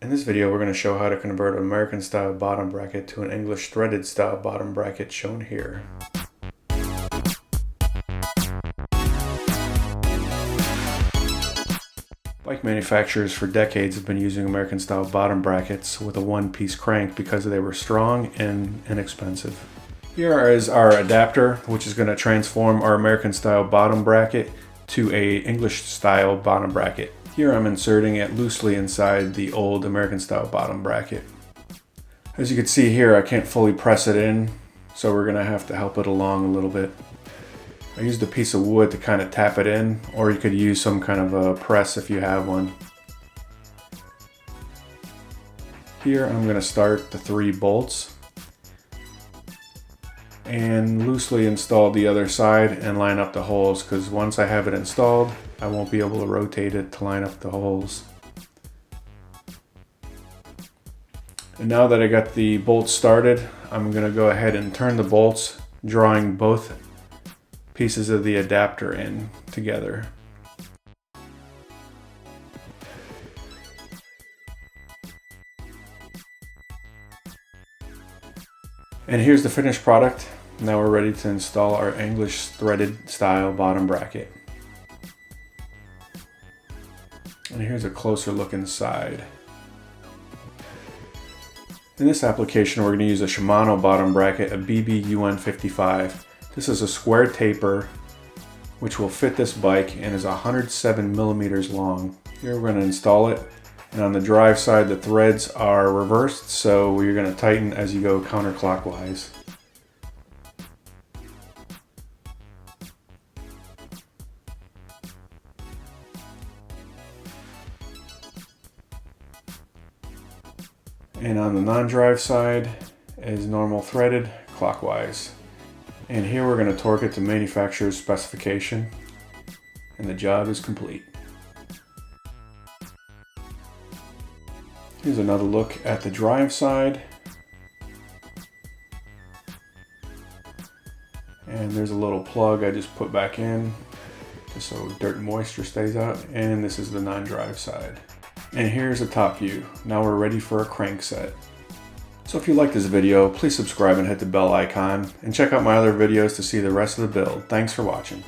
In this video, we're going to show how to convert an American style bottom bracket to an English threaded style bottom bracket shown here. Bike manufacturers for decades have been using American style bottom brackets with a one-piece crank because they were strong and inexpensive. Here is our adapter, which is going to transform our American style bottom bracket to a English style bottom bracket. Here I'm inserting it loosely inside the old American style bottom bracket. As you can see here, I can't fully press it in, so we're going to have to help it along a little bit. I used a piece of wood to kind of tap it in, or you could use some kind of a press if you have one. Here I'm going to start the 3 bolts and loosely install the other side and line up the holes, because once I have it installed, I won't be able to rotate it to line up the holes. And now that I got the bolts started, I'm going to go ahead and turn the bolts, drawing both pieces of the adapter in together. And here's the finished product. Now we're ready to install our English threaded style bottom bracket. And here's a closer look inside. In this application, we're going to use a Shimano bottom bracket, a BB-UN55. This is a square taper which will fit this bike and is 107 millimeters long. Here we're going to install it, and on the drive side the threads are reversed, so you're going to tighten as you go counterclockwise. And on the non-drive side is normal threaded clockwise. And here we're going to torque it to manufacturer's specification, and the job is complete. Here's another look at the drive side. And there's a little plug I just put back in just so dirt and moisture stays out. And this is the non-drive side. And here's a top view. Now we're ready for a crankset. So if you like this video, please subscribe and hit the bell icon, and check out my other videos to see the rest of the build. Thanks for watching.